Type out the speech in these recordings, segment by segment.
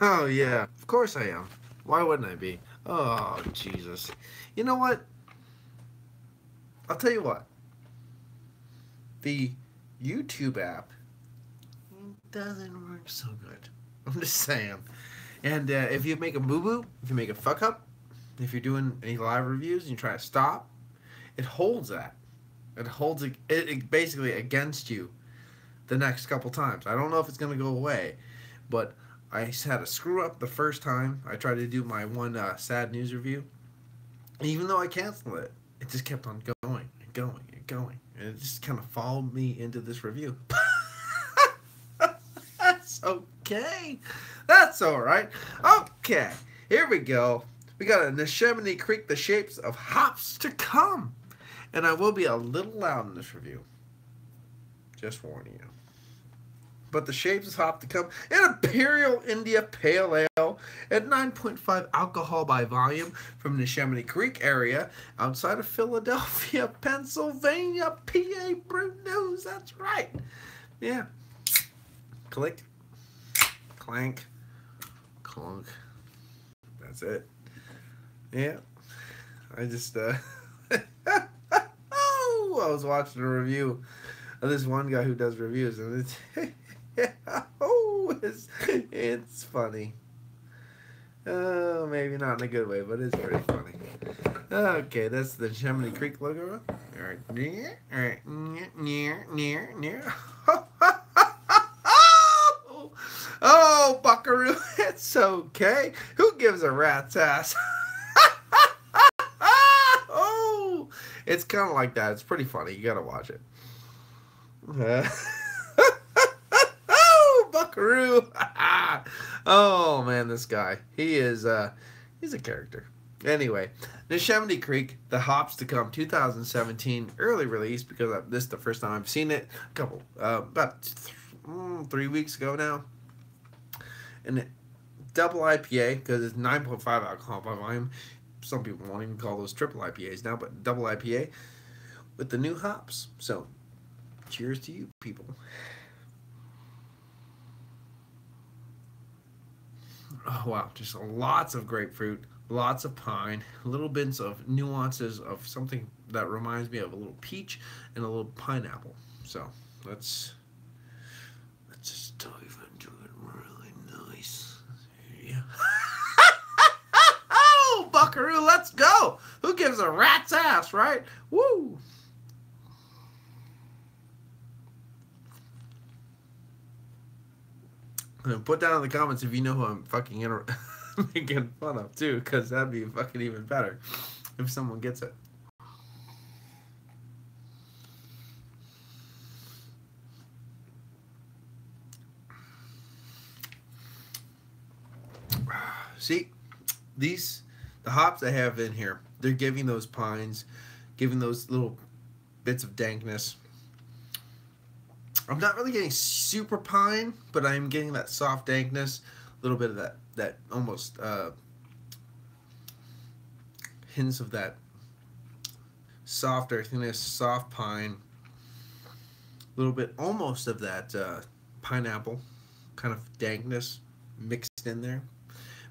Oh, yeah. Of course I am. Why wouldn't I be? Oh, Jesus. You know what? I'll tell you what. The YouTube app doesn't work so good. I'm just saying. And if you make a boo-boo, if you make a fuck-up, if you're doing any live reviews and you try to stop, it holds that. It holds it basically against you the next couple times. I don't know if it's going to go away, but I had a screw up the first time I tried to do my one sad news review. Even though I canceled it, it just kept on going and going and going. And it just kind of followed me into this review. That's okay. That's alright. Okay, here we go. We got a Neshaminy Creek, the shapes of hops to come. And I will be a little loud in this review. Just warning you. But the shapes of hop to come. An Imperial India Pale Ale at 9.5 alcohol by volume from Neshaminy Creek area outside of Philadelphia, Pennsylvania. PABrewNews. That's right. Yeah. Click. Clank. Clunk. That's it. Yeah. I just, oh, I was watching a review of this one guy who does reviews, and it's funny. Oh, maybe not in a good way, but it's pretty funny. Okay, that's the Neshaminy Creek logo. All right. All right. Near. Oh, buckaroo, it's okay. Who gives a rat's ass? Oh, it's kind of like that. It's pretty funny. You gotta watch it. Oh, buckaroo. Oh, man, this guy. He's a character. Anyway, Neshaminy Creek, the hops to come, 2017, early release, because this is the first time I've seen it. About 3 weeks ago now. And double IPA, because it's 9.5 alcohol by volume. Some people won't even call those triple IPAs now, but double IPA with the new hops. So, cheers to you, people. Oh, wow. Just lots of grapefruit, lots of pine, little bits of nuances of something that reminds me of a little peach and a little pineapple. So, let's just dive into it really nice. Yeah. Oh, buckaroo, let's go. Who gives a rat's ass, right? Woo. And put down in the comments if you know who I'm fucking making fun of, too, because that'd be fucking even better if someone gets it. See, the hops I have in here, they're giving those pines, giving those little bits of dankness. I'm not really getting super pine, but I'm getting that soft dankness, a little bit of that almost hints of that soft earthiness, soft pine, a little bit almost of that pineapple kind of dankness mixed in there.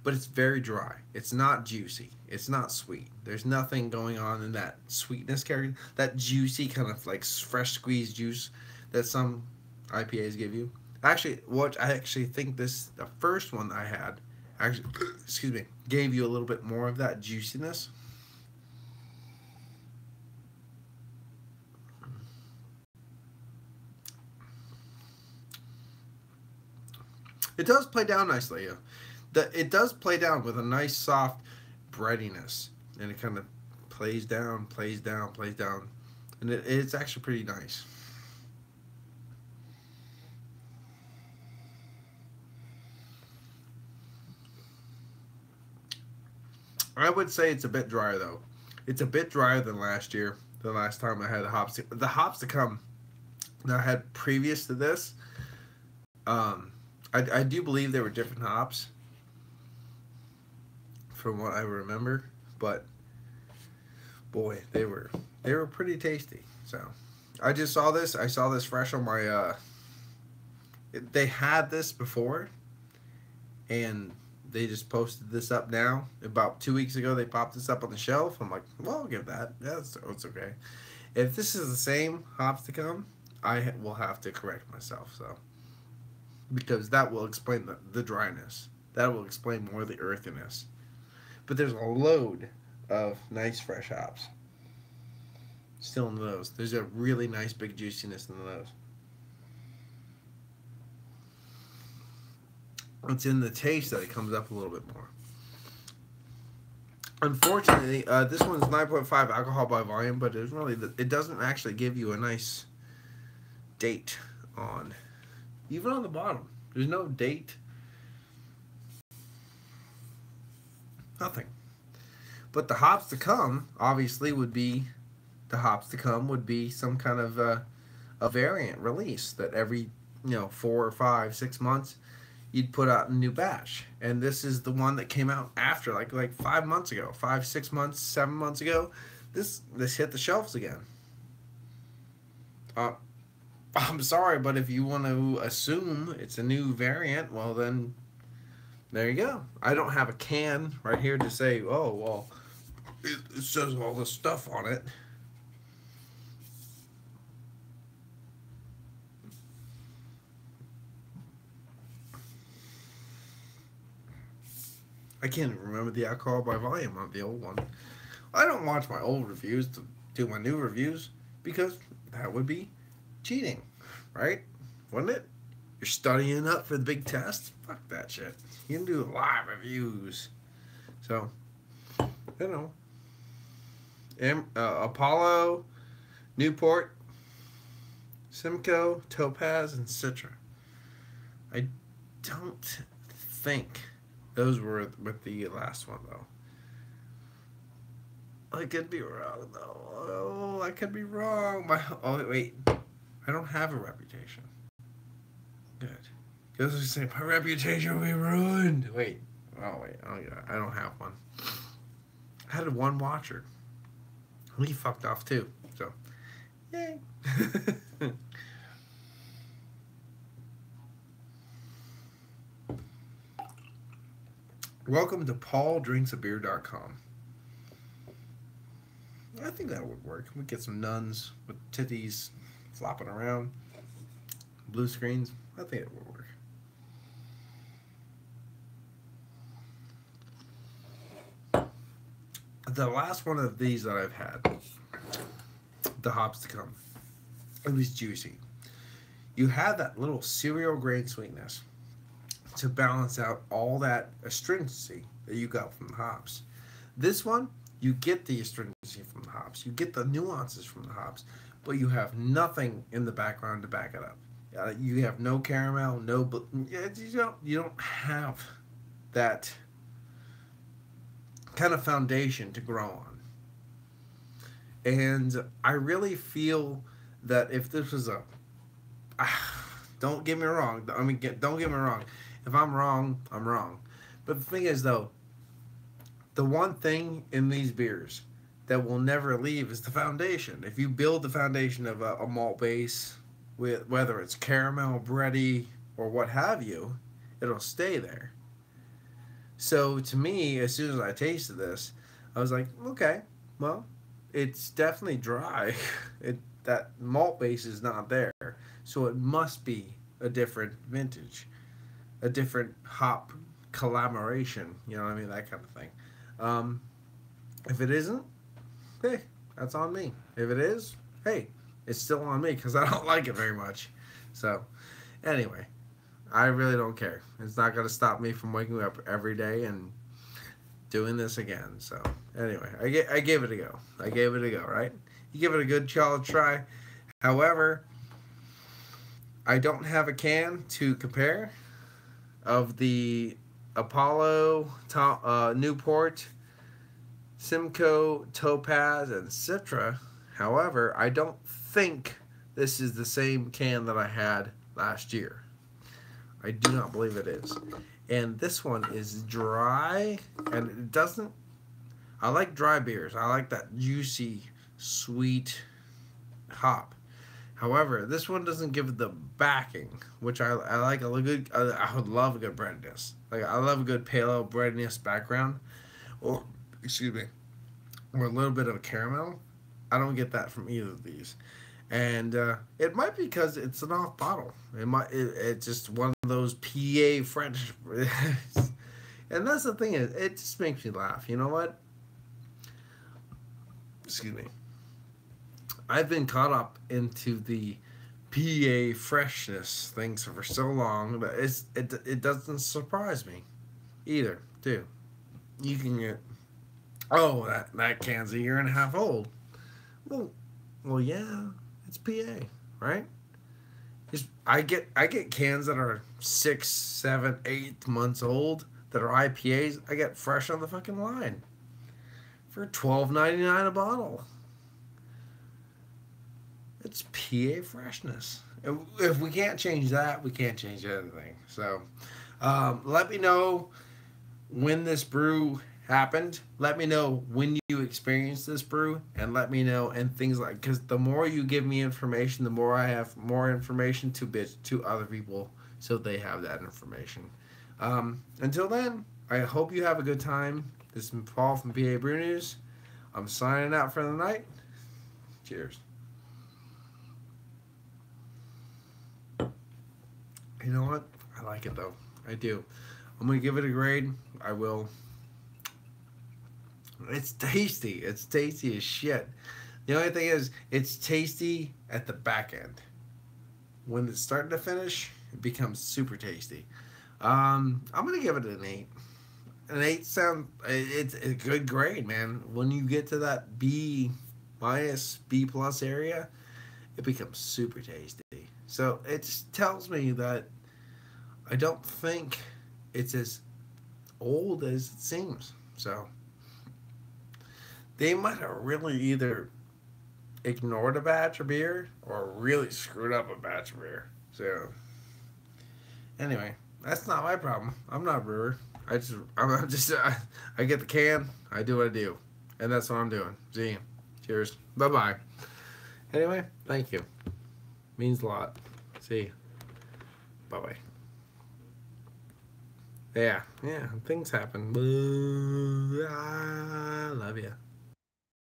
But it's very dry. It's not juicy. It's not sweet. There's nothing going on in that sweetness character. That juicy kind of like fresh squeezed juice that some IPAs give you. Actually, I actually think the first one I had, actually, excuse me, gave you a little bit more of that juiciness. It does play down nicely. It does play down with a nice soft breadiness, and it kind of plays down, and it's actually pretty nice. I would say it's a bit drier though. It's a bit drier than last year. The last time I had the hops to come that I had previous to this. I do believe they were different hops, from what I remember, but boy, they were pretty tasty. So I just saw this. I saw this fresh on my. They had this before, and they just posted this up now. About 2 weeks ago, they popped this up on the shelf. I'm like, well, I'll give that. Yeah, it's okay. If this is the same hops to come, I will have to correct myself. So because that will explain the dryness. That will explain more of the earthiness. But there's a load of nice fresh hops still in the nose. There's a really nice big juiciness in the nose. It's in the taste that it comes up a little bit more. Unfortunately, this one's 9.5 alcohol by volume, but it doesn't actually give you a nice date on, even on the bottom. There's no date. Nothing. But the hops to come, obviously, would be some kind of a variant release that every 4 or 5, 6 months you'd put out a new batch. And this is the one that came out after, like 5 months ago, 5, 6 months, 7 months ago. This hit the shelves again. I'm sorry, but if you want to assume it's a new variant, well then, there you go. I don't have a can right here to say, oh well, it says all this stuff on it. I can't even remember the alcohol by volume on the old one. I don't watch my old reviews to do my new reviews because that would be cheating, right? Wouldn't it? You're studying up for the big test? Fuck that shit. You can do live reviews. So, Apollo, Newport, Simcoe, Topaz, and Citra. I don't think those were with the last one, though. I could be wrong, though. Oh, I could be wrong. Wait. I don't have a reputation. Good. Because I say my reputation will be ruined. Wait. Oh, wait. Oh, yeah. I don't have one. I had one watcher. He fucked off, too. So, yay. Welcome to PaulDrinksABeer.com. I think that would work. We get some nuns with titties flopping around, blue screens. I think it would work. The last one of these that I've had, the hops to come, it was juicy. You had that little cereal grain sweetness to balance out all that astringency that you got from the hops. This one, you get the astringency from the hops. You get the nuances from the hops, but you have nothing in the background to back it up. You have no caramel, you don't have that kind of foundation to grow on. And I really feel that if this was don't get me wrong. Don't get me wrong. If I'm wrong, I'm wrong. But the thing is, though, the one thing in these beers that will never leave is the foundation. If you build the foundation of a malt base, with whether it's caramel, bready, or what have you, it'll stay there. So to me, as soon as I tasted this, I was like, okay, well, it's definitely dry. That malt base is not there, so it must be a different vintage, a different hop collaboration. You know what I mean? That kind of thing. If it isn't, hey, that's on me. If it is, hey, it's still on me because I don't like it very much. So, anyway, I really don't care. It's not going to stop me from waking up every day and doing this again. So, anyway, I gave it a go. I gave it a go, right? You give it a good solid try. However, I don't have a can to compare of the Apollo, Newport, Simcoe, Topaz, and Citra. However, I don't think this is the same can that I had last year. I do not believe it is. And this one is dry, and it doesn't... I like dry beers. I like that juicy, sweet hop. However, this one doesn't give the backing, which I like a good. I would love a good breadiness. Like I love a good pale breadiness background, or excuse me, or a little bit of caramel. I don't get that from either of these, and it might be because it's an off bottle. It's just one of those PA French, and that's the thing is it just makes me laugh. You know what? Excuse me. I've been caught up into the PA freshness things for so long that it doesn't surprise me either. Too, you can get that can's a year and a half old. Well, yeah, it's PA, right? I get cans that are 6, 7, 8 months old that are IPAs. I get fresh on the fucking line for $12.99 a bottle. It's PA freshness. If we can't change that, we can't change anything. So, let me know when this brew happened. Let me know when you experienced this brew, and let me know and things like because the more you give me information, the more I have more information to bitch to other people, so they have that information. Until then, I hope you have a good time. This is Paul from PA Brew News. I'm signing out for the night. Cheers. You know what? I like it though. I do. I'm gonna give it a grade. I will. It's tasty. It's tasty as shit. The only thing is, it's tasty at the back end. When it's starting to finish, it becomes super tasty. I'm gonna give it an 8. An 8 it's a good grade, man. When you get to that B minus B plus area, it becomes super tasty. So it just tells me that I don't think it's as old as it seems. So they might have really either ignored a batch of beer or really screwed up a batch of beer. So anyway, that's not my problem. I'm not a brewer. I'm just I get the can. I do what I do, and that's what I'm doing. See you. Cheers. Bye bye. Anyway, thank you. Means a lot. See you. Bye bye. Yeah, things happen. I love you.